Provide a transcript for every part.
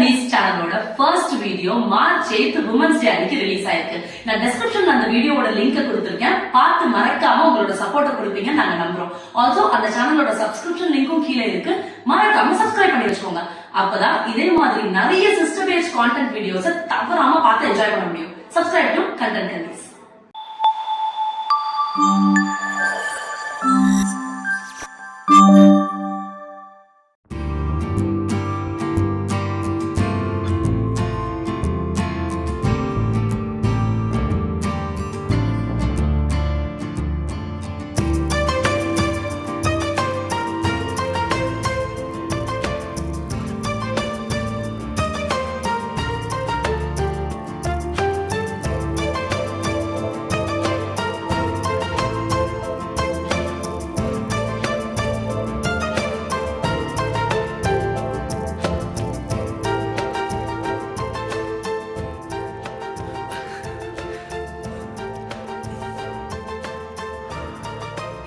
Niche சேனலோட first video March 8 women's day அன்னைக்கு release ஆயிருக்கு. நான் டிஸ்கிரிப்ஷன்ல அந்த வீடியோவோட லிங்க் கொடுத்திருக்கேன். பார்த்து மறக்காம உங்களோட சப்போர்ட் கொடுப்பீங்க நாங்க நம்புறோம். ஆல்சோ அந்த சேனலோட சப்ஸ்கிரிப்ஷன் லிங்க்கும் கீழே இருக்கு. மறக்காம சப்ஸ்கிரைப் பண்ணி வச்சுக்கோங்க. அப்பதான் இதே மாதிரி நிறைய சிஸ்டர் பேஸ்ட் கான்டென்ட் வீடியோஸை தவறாம பார்த்து என்ஜாய் பண்ண முடியும். சப்ஸ்கிரைப் டு கண்டென்ட் கன்வீஸ்.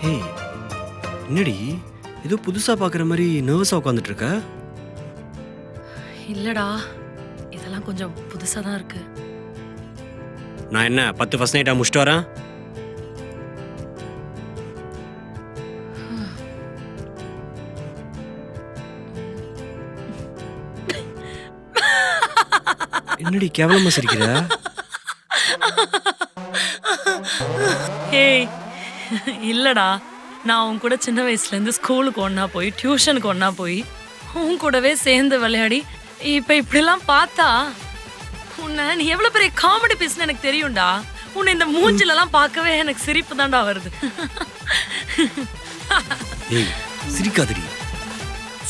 ஏய், என்னடி ஏதோ புதுசா பாக்குற மாதிரி நர்வஸா உட்காந்துட்டு இருக்க? இல்லடா, இதெல்லாம் கொஞ்சம் புதுசா தான் இருக்கு. நான் என்ன 10 ஃபர்ஸ்ட் நைட்டா முடிச்சிட்டு வரேன்? என்னடி கேவலமா சிரிக்கிற? ஏய் இல்லடா, நான் உன் கூட சின்ன வயசுல இருந்து ஸ்கூலுக்கு ஒன்னா போய் டியூஷனுக்கு ஒன்னா போய் உன் கூடவே சேர்ந்து விளையாடி இப்ப இப்படிலாம் பார்த்தா உன்னை நீ எவ்வளவு பெரிய காமெடி பீஸ்னு எனக்கு தெரியும்டா. உன்னை இந்த மூஞ்சில எல்லாம் பார்க்கவே எனக்கு சிரிப்பு தான்டா வருது. ஏய், சிரிக்காதடி.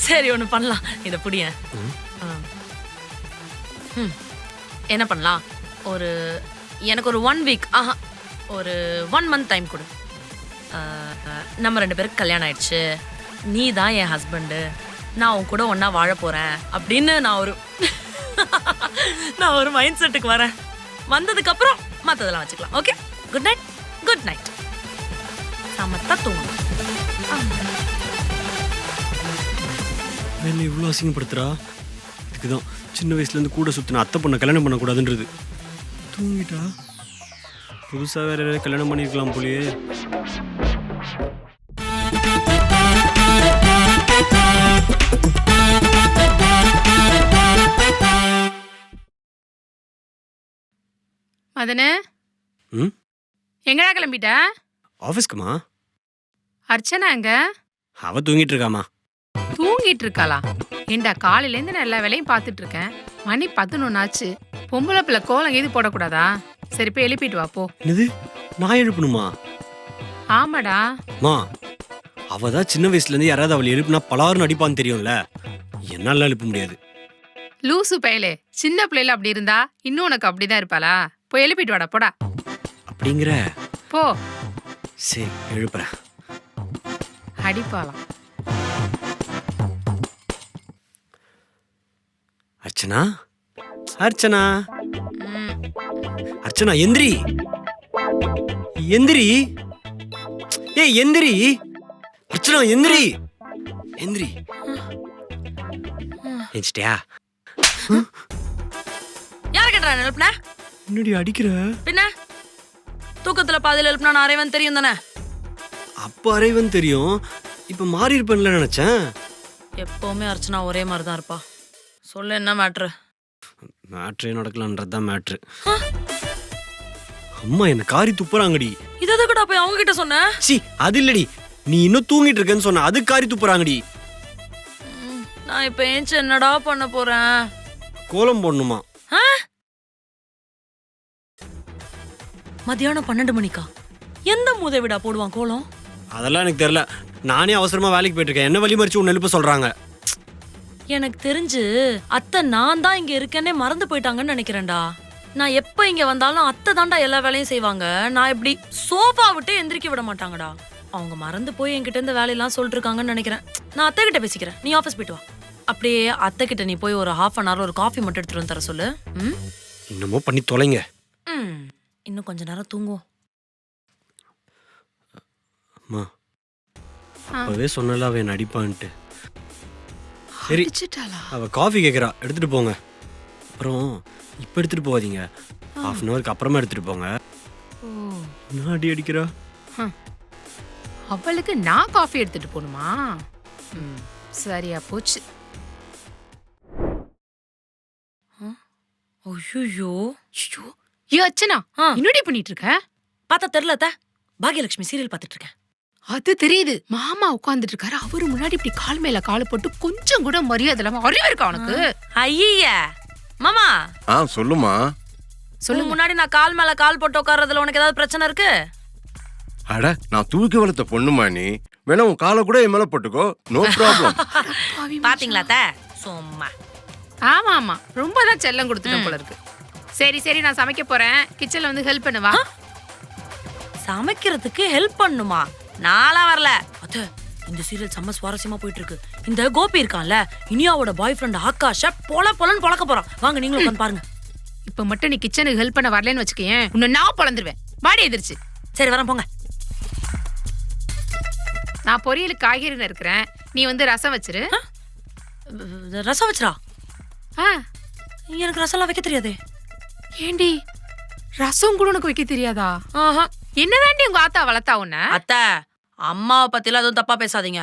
சரி, ஒண்ணு பண்ணலாம். இத புடிய என்ன பண்ணலாம்? எனக்கு ஒரு 1 வீக் ஒரு 1 மந்த் டைம் கொடு. நம்ம 2 பேருக்கு கல்யாணம் ஆயிடுச்சு, நீ தான் என் ஹஸ்பண்டு, நான் உன் கூட ஒன்னா வாழ போறேன் அப்படின்னு நான் ஒரு மைண்ட் செட்டுக்கு வரேன். வந்ததுக்கு அப்புறம் மத்ததெல்லாம் வச்சுக்கலாம். Okay, good night. Good night. சமத்தா தூங்கணும். என்ன இவ்வளோ அசிங்கப்படுத்துறா? இதுக்குதான் சின்ன வயசுல இருந்து கூட சுத்தின அத்தை பொண்ணை கல்யாணம் பண்ணக்கூடாதுன்றது. தூங்கிட்டா புதுசா வேற யாராவது கல்யாணம் பண்ணிருக்கலாம் போலயே. மதனு, எங்கடா கிளம்பிட்ட? ஆஃபீஸ்க்குமா? அர்ச்சனா எங்க? அவ தூங்கிட்டு இருக்காமா. தூங்கிட்டு இருக்காளா? ஏண்டா, காலையில இருந்து நான் எல்லா வேலையும் பார்த்துட்டு இருக்கேன். மணி 11 ஆச்சு. பொம்பளை பிள்ளை கோலம் எது போடக்கூடாதா? சரி, போய் எழுப்பிட்டு வா போ. என்னது, நான் எழுப்பணுமா? ஆமாடா. மா, அவதான் சின்ன வயசுல இருந்து யாராவது அவளை எழுப்புனா பலாருன்னு அடிப்பான்னு தெரியும்ல. என்னால எழுப்ப முடியாது. லூசு பயலே, சின்ன பிள்ளைல அப்படி இருந்தா இன்னும் உனக்கு அப்படிதான் இருப்பாளா? போய் எழுப்பிட்டு வாடா, போடா. அப்படிங்கிற? போ. சரி, எழுப்புறேன். அடிப்பாளாம். அர்ச்சனா, அர்ச்சனா, அர்ச்சனா, எந்திரி எந்திரி. ஏய், எந்திரி அர்ச்சனா, எந்திரி எந்திரி. எந்திரிட்டியா? யார கேட்டா எழுப்புன? என்னடி அடிக்கிற? பின்ன தூக்கத்துல பாதியில எழுப்புனா நான் அரைவன் தெரியும் தானே. அப்ப அரைவன் தெரியும், இப்ப மாறி இருப்பேன்ல நினைச்சேன். எப்பவுமே அர்ச்சனா ஒரே மாதிரி தான் இருப்பா. சொல்லு, என்ன மேட்ரு? மேட்ரே நடக்கலான்றதுதான் மேட்ரு. அம்மா என்ன காரி துப்புறாங்கடி. இதை கூட போய் அவங்க கிட்ட சொன்ன? சி, அது இல்லடி, நீ இன்னும் தூங்கிட்டு இருக்கேன்னு சொன்ன, அது காரி துப்புறாங்கடி. நான் இப்ப ஏஞ்சி என்னடா பண்ண போறேன்? கோலம் போடணுமா? மதியானம் 12 மணிக்கா? எந்த மூதேவிடா போடுவான் கோலம்? அதெல்லாம் எனக்கு தெரியல. நானே அவசரமா வேலைக்கு போயிட்டு இருக்கேன். என்ன வழி மறிச்சு உன்னை எழுப்ப சொல்றாங்க. எனக்கு தெரிஞ்சு அத்தை நான் தான் இங்க இருக்கேன்னே மறந்து போயிட்டாங்கன்னு நினைக்கிறேன்டா. நான் எப்ப இங்க வந்தாலும் அத்தை தாண்டா எல்லா வேலையும் செய்வாங்க. நான் இப்படி சோஃபா விட்டு எந்திரிக்க விட மாட்டாங்கடா. அவங்க மறந்து போய் என்கிட்ட இந்த வேலையெல்லாம் சொல்லிட்டு இருக்காங்கன்னு நினைக்கிறேன். நான் அத்தை கிட்ட பேசிக்கிறேன், நீ ஆஃபீஸ் போயிட்டு வா. அப்படியே அத்தை கிட்ட நீ போய் ஒரு 1/2 hour ஒரு காஃபி மட்டும் எடுத்துட்டு வந்து தர சொல்லு. இன்னமோ பண்ணி தொலைங்க. இன்னும் கொஞ்ச நேரம் தூங்குவோம். அம்மா, அப்பவே சொன்னல அவன் அடிப்பான்ட்டு. சரி அடிச்சிட்டாளா? அவள் காஃபி கேட்குறா, எடுத்துகிட்டு போங்க. அப்புறம் இப்போ எடுத்துகிட்டு போகாதீங்க, ½ அன் ஹவருக்கு அப்புறமா எடுத்துகிட்டு போங்க. ஓ, என்ன அடி அடிக்கிறா? அவளுக்கு நான் காஃபி எடுத்துட்டு போகணுமா? சரியா போச்சு. ஐயோ ஐயோ, ஏ அர்ச்சனா, ஆ. என்னடி பண்ணிட்டு இருக்க? பார்த்தா தெரியல அத்தை. பாகியலட்சுமி சீரியல் பார்த்துட்டு இருக்கேன். அது தெரியுது. மாமா உட்கார்ந்துட்டு இருக்காரு, அவரு முன்னாடி இப்படி கால் மேல கால் போட்டு கொஞ்சம் கூட மரியாதை இல்லாம அறிவு இருக்கா உனக்கு? ஐய மாமா, சொல்லுமா. சொல்லுங்க. முன்னாடி நான் கால் மேல கால் போட்டு உட்கார்றதுல உனக்கு ஏதாவது பிரச்சனை இருக்கு? அட, நான் தூக்கி வளர்த்த பொண்ணுமா நீ. வேணா உன் காலை கூட என் மேல போட்டுக்கோ, நோ ப்ராப்ளம். பாத்தீங்களா அத்தை? சும்மா. ஆமா ஆமா, ரொம்ப தான் செல்லம் கொடுத்துட்டேன் போல இருக்கு. சரி சரி, நான் சமைக்க போறேன், கிச்சன்ல வந்து ஹெல்ப் பண்ணுவா. சமைக்கிறதுக்கு ஹெல்ப் பண்ணுமா? நாளா வரல அத்தை. இந்த சீரியல் செம்ம சுவாரஸ்யமா போயிட்டு இருக்கு. இந்த கோபி இருக்கான்ல, இனியாவோட பாய் ஃப்ரெண்ட் ஆகாஷ பொலன்னு பொளக்க போறான். வாங்க நீங்களும் உட்கார்ந்து பாருங்க. இப்ப மட்டும் நீ கிச்சனுக்கு ஹெல்ப் பண்ண வரலன்னு வச்சுக்கேன், உன்னை நான் பொளந்துருவேன். வாடி எதிர்ச்சு. சரி வரேன் போங்க. நான் பொரியலுக்கு காய்கறி இருக்கிறேன், நீ வந்து ரசம் வச்சிரு. ரசம் வச்சுரா? ஆ, எனக்கு ரசம்லாம் வைக்க தெரியாதே. ஏண்டி ரசம் கூட உனக்கு வைக்க தெரியாதா? ஆஹா. என்னதாண்டி உங்க ஆத்தா வளர்த்தா உன்ன? அத்தை, அம்மாவை பத்திலாம் எதுவும் தப்பா பேசாதீங்க.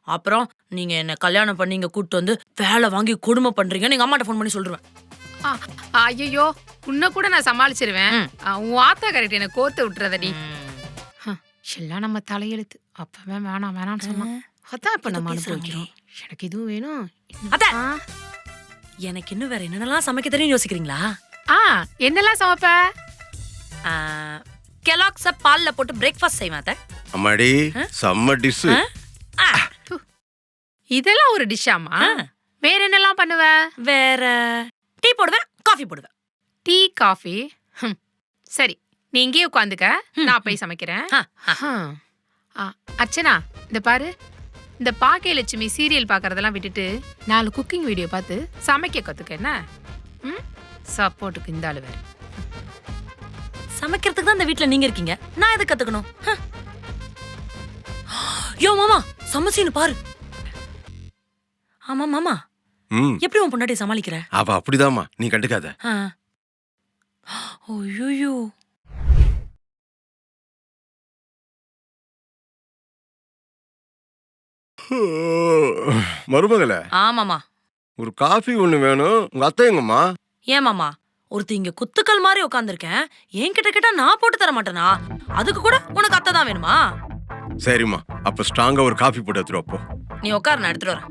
அப்புறம் நீங்க என்ன கல்யாணம் பண்ணி இங்க கூட்டு வந்து வேலை வாங்கி கொடுமை பண்றீங்க, நீங்க அம்மாட்ட ஃபோன் பண்ணி சொல்லிடுவேன். ஐயோ, உன்னை கூட நான் சமாளிச்சிருவேன். உன் ஆத்தா கரெக்ட், என்ன கோத்து விட்டுறதடி. எல்லாம் நம்ம தலையெழுத்து. அப்பவே வேணாம் வேணாம்னு சொன்னான், அதான் இப்ப நம்ம அனுபவிக்கிறோம். எனக்கு இதுவும் வேணும். அத்தை, எனக்கு இன்னும் வேற என்னென்னலாம் சமைக்க தெரியும் யோசிக்கிறீங்களா? என்னெல்லாம் சமைப்ப? கெலாக்ஸ பால்ல போட்டு பிரேக்ஃபாஸ்ட் செய்வேன் அத்தை. அம்மாடி, செம்ம டிஷ். இதெல்லாம் ஒரு டிஷ்ஷாமா? வேற என்னெல்லாம் பண்ணுவ? வேற டீ போடுவேன், காஃபி போடுவேன். Tea coffee? சரி, நீ இங்கேயே உட்காந்துக்க, நான் போய் சமைக்கிறேன். அர்ச்சனா, இந்த பாரு, இந்த பாக்கியலட்சுமி சீரியல் பாக்குறதெல்லாம் விட்டுட்டு 4 குக்கிங் வீடியோ பார்த்து சமைக்க கத்துக்க. என்ன சப்போர்ட்டுக்கு இந்த ஆளு வேற. சமைக்கிறதுக்கு தான் இந்த வீட்ல நீங்க இருக்கீங்க, நான் எதுக்கு கத்துக்கணும்? யோ மாமா, சமசீனு பாரு. ஆமா மாமா, எப்படி உன் பொண்டாட்டி சமாளிக்கிற? அவ அப்படிதாம்மா, நீ கண்டுக்காத. ஐயோ, மருமகள, ஆமாமா. ஒரு காஃபி ஒண்ணு வேணும். உங்க அத்தை எங்கம்மா? ஏன் மாமா, ஒருத்தி இங்க குத்துக்கள் மாதிரி உட்காந்துருக்கேன், என்கிட்ட கிட்ட நான் போட்டு தர மாட்டேனா? அதுக்கு கூட உனக்கு அத்தை தான் வேணுமா? சரிம்மா, அப்ப ஸ்ட்ராங்கா ஒரு காஃபி போட்டு எடுத்துரு. அப்போ நீ உட்காரு, நான் எடுத்துட்டு வரேன்.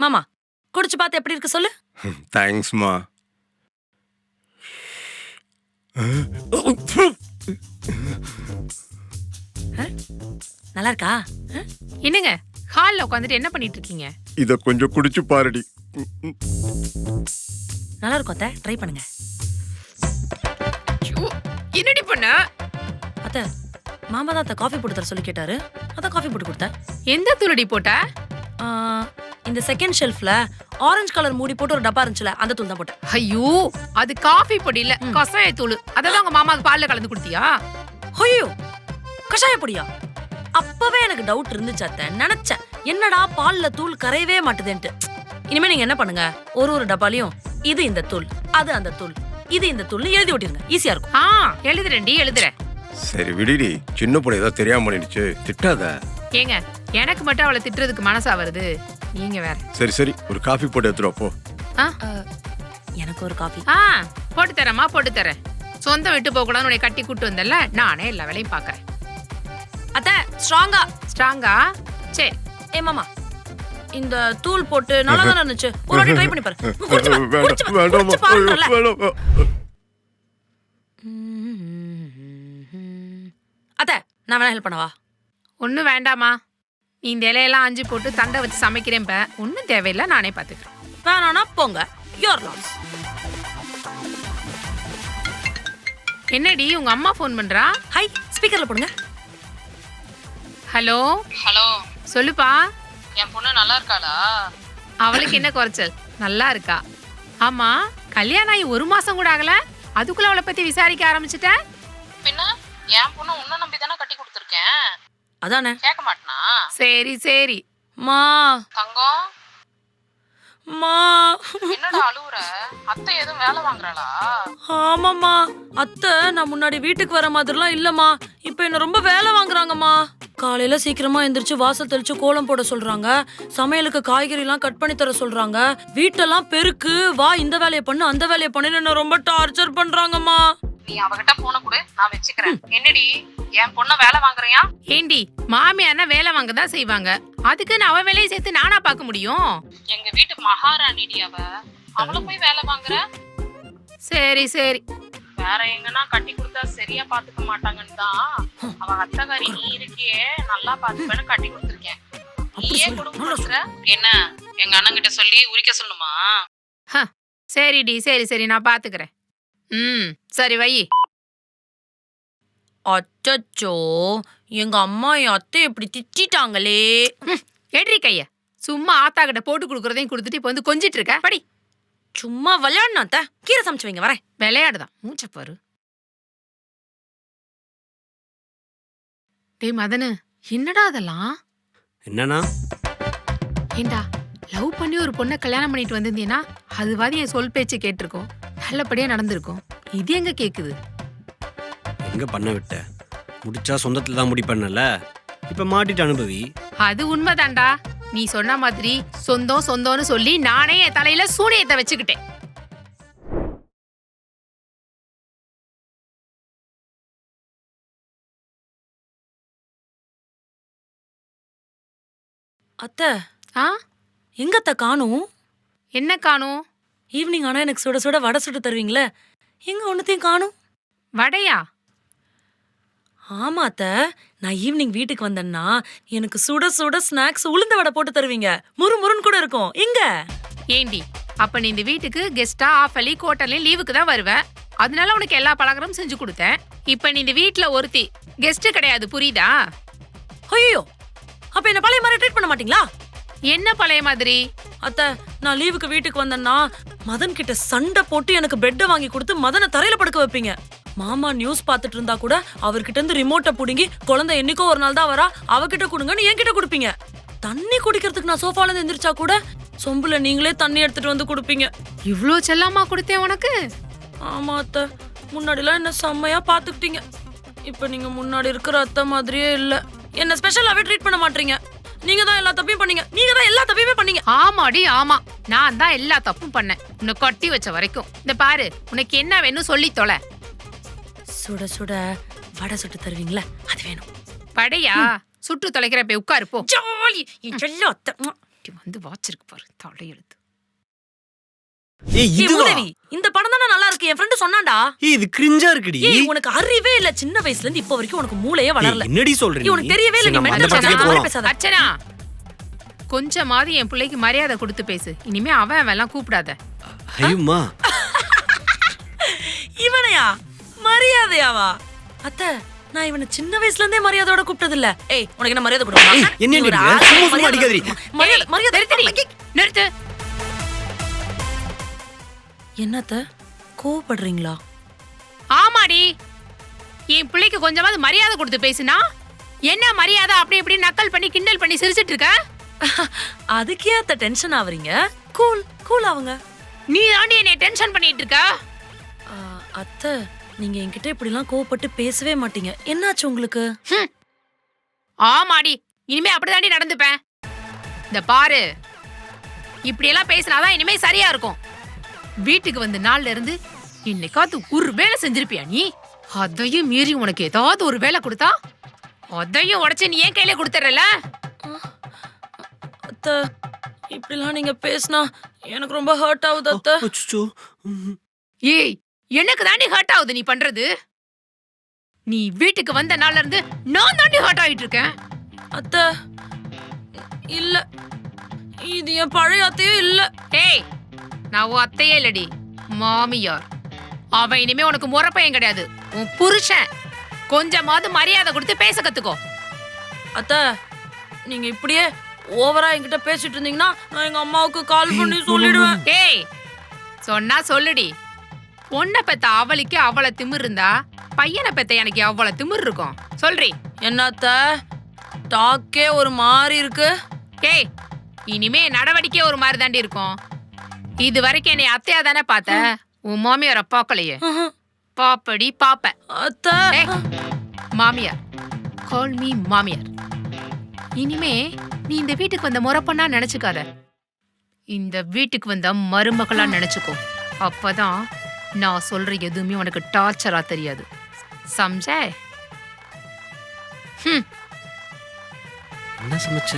மாமா, குடிச்சு பார்த்து எப்படி இருக்கு சொல்லு. தேங்க்ஸ்மா. நல்லா இருக்கா? என்னங்க ஹால்ல உட்காந்துட்டு என்ன பண்ணிட்டு இருக்கீங்க? இத கொஞ்சம் குடிச்சு பாருடி. நல்லா இருக்கும் அத்தை, ட்ரை பண்ணுங்க. என்னடி பண்ண? அத்தை, மாமா தான் அத்தை காஃபி போட்டு தர சொல்லி கேட்டாரு, அதான் காஃபி போட்டு கொடுத்தேன். எந்த தூளடி போட்ட? இந்த செகண்ட் ஷெல்ஃப்ல ஆரஞ்சு கலர் மூடி போட்டு ஒரு டப்பா இருந்துச்சுல, அந்த தூள் தான் போட்டேன். ஐயோ, அது காஃபி பொடி இல்ல, கசாய தூள். அதான் உங்க மாமாக்கு பால்ல கலந்து கொடுத்தியா? ஐயோ, கஷாய பொடியா? அப்பவே எனக்கு டவுட் இருந்துச்சு அத்தை. நினைச்சேன் என்னடா பால்ல தூள் கரையவே மாட்டுதுன்ட்டு. இனிமே நீங்க என்ன பண்ணுங்க, ஒரு டப்பாலையும் இது இந்த தூள், அது அந்த தூள், இது இந்த தூள்னு எழுதி ஒட்டிருங்க, ஈஸியா இருக்கும். எழுதுறேன்டி, எழுதுறேன். சரி விடுடி, சின்ன பொண்ணு ஏதோ தெரியாம பண்ணிடுச்சு, திட்டாத. ஏங்க, எனக்கு மட்டும் அவளை திட்டுறதுக்கு மனசா வருது, நீங்க வேற. சரி சரி, ஒரு காஃபி போட்டு எடுத்துரு. அப்போ எனக்கு ஒரு காஃபி. போட்டு தரேம்மா, போட்டு தரேன். சொந்தம் விட்டு போக கூடாதுன்னு உன்னை கட்டி கூட்டு வந்தல, நானே எல்லா வேலையும் பாக்குறேன். அத்தை, ஸ்ட்ராங்கா? ஸ்ட்ராங்கா? சரி. ஏ மாமா, இந்த தூள் போட்டு நல்லா தானே இருந்துச்சு, ஒரு வாட்டி ட்ரை பண்ணி பாரு. குடிச்சு பாருங்கல. அத்தை, நான் வேணா ஹெல்ப் பண்ணவா? ஒன்னும் வேண்டாமா, நீ இந்த இலையெல்லாம் அஞ்சு போட்டு தண்டை வச்சு சமைக்கிறேன். ஒன்னும் தேவையில்லை, நானே பாத்துக்கிறேன். வேணானா போங்க, யோர் லாஸ். என்னடி உங்க அம்மா போன் பண்றா? ஹை, ஸ்பீக்கர்ல போடுங்க. ஹலோ ஹலோ, சொல்லுப்பா. என் பொண்ணு நல்லா இருக்காளா? அவளுக்கு என்ன குறைச்சல், நல்லா இருக்கா. ஆமா, கல்யாணம் ஆகி 1 மாசம் கூட ஆகல, அதுக்குள்ள அவளை பத்தி விசாரிக்க ஆரம்பிச்சுட்ட? பின்ன என் பொண்ணு உன்னை நம்பி தானே கட்டி கொடுத்துருக்கேன். அதானே. கேட்க மாட்டனா? சரி சரி. மா தங்கம் மா என்னடா அழுவுற? அத்தை எதுவும் வேலை வாங்குறாளா? ஆமாம்மா, அத்தை நான் முன்னாடி வீட்டுக்கு வர மாதிரிலாம் இல்லம்மா. இப்ப என்ன ரொம்ப வேலை வாங்குறாங்கம்மா. காலையில சீக்கிரமா எந்திரிச்சு வாசல் தெளிச்சு கோலம் போட சொல்றாங்க. சமையலுக்கு காய்கறி எல்லாம் கட் பண்ணி தர சொல்றாங்க. வீட்டெல்லாம் பெருக்கு, வா இந்த வேலையை பண்ணு அந்த வேலையை பண்ணுன்னு என்ன ரொம்ப டார்ச்சர் பண்றாங்கம்மா. நீ அவகிட்ட போன கூட நான் வச்சுக்கிறேன். என்னடி என் பொண்ண வேலை வாங்குறியா? ஏண்டி மாமியார்னா வேலை வாங்க தான் செய்வாங்க. அதுக்கு நான் அவ வேலையை சேர்த்து நானா பார்க்க முடியும்? எங்க வீட்டு மகாராணிடி அவ. அவளை போய் வேலை வாங்குற? சரி சரி. வேற எங்கன்னா கட்டி கொடுத்தா சரியா பாத்துக்க மாட்டாங்கன்னு தான் அவ அத்தகாரி நீ இருக்கியே நல்லா பாத்துப்பேன்னு கட்டி கொடுத்துருக்கேன். நீயே குடும்பம் நடத்துற? என்ன எங்க அண்ணன் கிட்ட சொல்லி உரிக்க சொல்லுமா? சரிடி சரி சரி நான் பாத்துக்கிறேன். சரி வை. அச்சச்சோ, எங்க அம்மா என் அத்தை எப்படி திட்டாங்களே. எடுறி கைய. சும்மா ஆத்தா கிட்ட போட்டு கொடுக்கறதையும் கொடுத்துட்டு இப்ப வந்து கொஞ்சிட்டு இருக்க. படி. சும்மா விளையாடணும் அத்தை. கீரை சமைச்சு வைங்க, வரேன். விளையாடுதான் மூச்ச பாரு. டேய் மதனு, என்னடா அதெல்லாம்? என்னன்னா ஏண்டா லவ் பண்ணி ஒரு பொண்ணை கல்யாணம் பண்ணிட்டு வந்திருந்தீங்கன்னா அதுவாதி என் சொல் பேச்சு கேட்டிருக்கோம், நல்லபடியா நடந்திருக்கும். இது எங்க கேக்குது? எங்க பண்ண விட்ட? முடிச்சா சொந்தத்துல தான் முடி பண்ணல, இப்ப மாட்டிட்டு அனுபவி. அது உண்மைதான்டா. நீ சொன்ன மாதிரி சொந்தம் சொந்தம்னு சொல்லி நானே என் தலையில சூனியத்தை வச்சுக்கிட்டேன். அத்தை ஆ எங்க அத்தை காணும்? என்ன காணும்? ஈவினிங் ஆனா எனக்கு சுட சுட வடை சுட்டு தருவீங்களே, எங்க ஒன்னத்தையும் காணும்? வடையா? ஆமா அத்தை, நான் ஈவினிங் வீட்டுக்கு வந்தேன்னா எனக்கு சுட சுட ஸ்நாக்ஸ் உளுந்த வடை போட்டு தருவீங்க. முறு முருன்னு கூட இருக்கும். எங்க? ஏண்டி அப்ப நீ இந்த வீட்டுக்கு கெஸ்டா ஆஃபலி கோட்டர்லி லீவுக்கு தான் வருவ. அதனால உனக்கு எல்லா பலகாரமும் செஞ்சு கொடுத்தேன். இப்ப நீ இந்த வீட்டுல ஒருத்தி கெஸ்ட் கிடையாது, புரியுதா? ஐயோ, அப்ப என்ன பழைய மாதிரி ட்ரீட் பண்ண மாட்டீங்களா? என்ன பழைய மாதிரி? அத்தை, நான் லீவுக்கு வீட்டுக்கு வந்தேன்னா மதன் கிட்ட சண்டை போட்டு எனக்கு பெட்டை வாங்கி கொடுத்து மதனை தரையில படுக்க வைப்பீங்க. மாமா நியூஸ் பாத்துட்டு இருந்தா கூட அவர்கிட்ட இருந்து ரிமோட்டை புடுங்கி குழந்தை என்னைக்கோ ஒரு நாள் தான் வரா, அவகிட்ட கொடுங்கன்னு என்கிட்ட கொடுப்பீங்க. தண்ணி குடிக்கிறதுக்கு நான் சோஃபால இருந்து எந்திரிச்சா கூட சொம்புல நீங்களே தண்ணி எடுத்துட்டு வந்து கொடுப்பீங்க. இவ்ளோ செல்லமா கொடுத்தேன் உனக்கு? ஆமா அத்தை, முன்னாடிலாம் என்ன செம்மையா பாத்துக்கிட்டீங்க. இப்ப நீங்க முன்னாடி இருக்கிற அத்தை மாதிரியே இல்ல. என்ன ஸ்பெஷலாவே ட்ரீட் பண்ண மாட்டீங்க. நீங்க தான் எல்லா தப்பையும் பண்ணீங்க. நீங்க தான் எல்லா தப்பையுமே பண்ணீங்க. ஆமாடி ஆமா, நான் தான் எல்லா தப்பும் பண்ணேன் உன்னை கட்டி வச்ச வரைக்கும். இந்த பாரு, உனக்கு என்ன வேணும் சொல்லி தொலை. சுட சுட வடை சுட்டு தருவீங்களா? அது வேணும். படையா? சுட்டு தொலைக்கிற போய் உட்காரு போ. ஜாலி செல்ல அத்தை. வந்து வாச்சிருக்கு பாரு தலையெழுத்து. ஏய் ஏய் உதவி, இந்த படம் தானே நல்லா இருக்கு. என் ஃப்ரெண்ட் சொன்னான்டா. ஏய் இது கிரிஞ்சா இருக்குடி. ஏய் உனக்கு அறிவே இல்ல. சின்ன வயசுல இருந்து இப்ப வரைக்கும் உனக்கு மூளையே வளரல. என்னடி சொல்ற நீ? உனக்கு தெரியவே இல்ல. நீ அந்த மென்டல் படத்துக்கே மாதிரி போலாம். பேசாத. அச்சனா, கொஞ்சமாவது என் பிள்ளைக்கு மரியாதை கொடுத்து பேசு. இனிமே அவன் எல்லாம் கூப்பிடாத. ஐயம்மா, இவனையா மரியாதையாவா? அத்தை, நான் இவனை சின்ன வயசுல இருந்தே மரியாதையோட கூப்பிட்டது இல்ல. ஏய் உனக்கு என்ன மரியாதை கொடுக்கணும்? ஏய், என்ன நீ ஒரு நீ ஆளு, சும்மா சும்மா மரியாதை அடிக்காதடி. மரியாதை மரியாதை நிறுத்து. நிறுத்து. என்னத்த கோவப்படுறீங்களா? ஆமாடி, என் பிள்ளைக்கு கொஞ்சமாவது மரியாதை கொடுத்து பேசுனா என்ன மரியாதை அப்படி இப்படி நக்கல் பண்ணி கிண்டல் பண்ணி சிரிச்சிட்டு இருக்க? அதுக்கே அத்தை டென்ஷன் ஆவறீங்க? கூல் கூல் ஆவுங்க. நீ தாண்டி என்னை டென்ஷன் பண்ணிட்டு இருக்க. அத்தை, நீங்க என்கிட்ட இப்படி எல்லாம் கோவப்பட்டு பேசவே மாட்டீங்க. என்னாச்சு உங்களுக்கு? ஆமாடி, இனிமே அப்படிதாண்டி நடந்துப்பேன். இந்த பாரு, இப்படி எல்லாம் பேசினாதான் இனிமே சரியா இருக்கும். வீட்டுக்கு வந்த நாள்ல இருந்து இன்னைக்காவது ஒரு வேலை செஞ்சிருப்பியா நீ? அதையும் மீறி உனக்கு ஏதாவது ஒரு வேலை கொடுத்தா அதையும் உடைச்சு நீ ஏன் கையில கொடுத்துறல? அத்தை, இப்படிலாம் நீங்க பேசினா எனக்கு ரொம்ப ஹர்ட் ஆகுது அத்தை. அச்சச்சோ. ஏய், எனக்கு தாண்டி ஹர்ட் ஆகுது நீ பண்றது. நீ வீட்டுக்கு வந்த நாள்ல இருந்து நான் தாண்டி ஹர்ட் ஆகிட்டு இருக்கேன். அத்தை இல்ல, இது என் பழைய அத்தையே இல்ல. ஏய், நான் உன் அத்தையே இல்லடி, மாமியார். அவன் இனிமே உனக்கு முறப்பையன் கிடையாது, உன் புருஷன். கொஞ்சமாவது மரியாதை கொடுத்து பேச கத்துக்கோ. அத்தை, நீங்க இப்படியே ஓவரா என்கிட்ட பேசிட்டு இருந்தீங்கன்னா நான் எங்க அம்மாவுக்கு கால் பண்ணி சொல்லிடுவேன். ஏய், சொன்னா சொல்லுடி. பொண்ணை பெத்த அவளுக்கு அவ்வளவு திமிர் இருந்தா பையனை பெத்த எனக்கு அவ்வளவு திமிர் இருக்கும் சொல்றி. என்னத்த டாக்கே ஒரு மாதிரி இருக்கு. ஏய், இனிமே நடவடிக்கை ஒரு மாதிரி தாண்டி இருக்கும். இது வரைக்கும் என்னை அத்தையா தானே பார்த்த, உன் மாமியார பாக்கலையே. பாப்படி பாப்ப. அத்தை ஏய், மாமியார், கால் மீ மாமியார். இனிமே நீ இந்த வீட்டுக்கு வந்த முறப்பண்ணா நினைச்சுக்காத, இந்த வீட்டுக்கு வந்த மருமகளா நினைச்சுக்கோ. அப்பதான் நான் சொல்ற எதுவுமே உனக்கு டார்ச்சரா தெரியாது. சம்ஜ? என்ன சமைச்ச?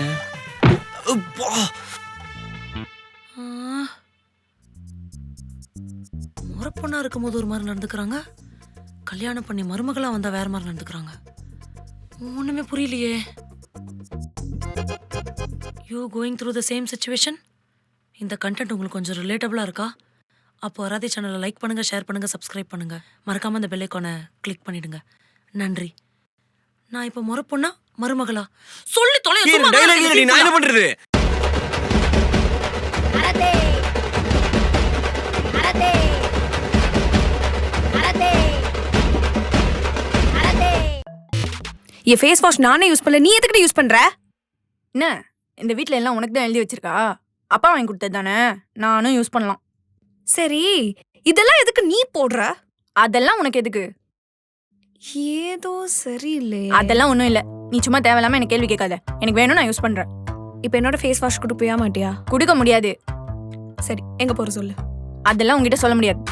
முறப்பொண்ணா இருக்கும்போது ஒரு மாதிரி நடந்துக்கிறாங்க, கல்யாணம் பண்ணி மருமகளா வந்தா வேற மாதிரி நடந்துக்கிறாங்க. ஒண்ணுமே புரியலையே. You going through the same situation? இந்த கண்டென்ட் உங்களுக்கு கொஞ்சம் ரிலேட்டபிளா இருக்கா? அப்போ அராதி சேனலை லைக் பண்ணுங்க, ஷேர் பண்ணுங்க, சப்ஸ்கிரைப் பண்ணுங்க. மறக்காம அந்த பெல் ஐகானை கிளிக் பண்ணிடுங்க. நன்றி. நான் இப்போ முறப்பொண்ணா மருமகளா சொல்லி தொலை. நான் என்ன பண்றது? என் ஃபேஸ் வாஷ் நானே யூஸ் பண்ணல, நீ எதுக்கிட்ட யூஸ் பண்ற? என்ன இந்த வீட்ல எல்லாம் உனக்கு தான் எழுதி வச்சிருக்கா? அப்பா வாங்கி கொடுத்தது தானே, நானும் யூஸ் பண்ணலாம். சரி, இதெல்லாம் எதுக்கு நீ போடுற? அதெல்லாம் உனக்கு எதுக்கு? ஏதோ சரியில்லை. அதெல்லாம் ஒண்ணும் இல்ல, நீ சும்மா தேவையில்லாம எனக்கு கேள்வி கேட்காத. எனக்கு வேணும், நான் யூஸ் பண்றேன். இப்போ என்னோட ஃபேஸ் வாஷ் கொடுப்பியா மாட்டியா? கொடுக்க முடியாது. சரி, எங்க போற சொல்லு. அதெல்லாம் உங்ககிட்ட சொல்ல முடியாது.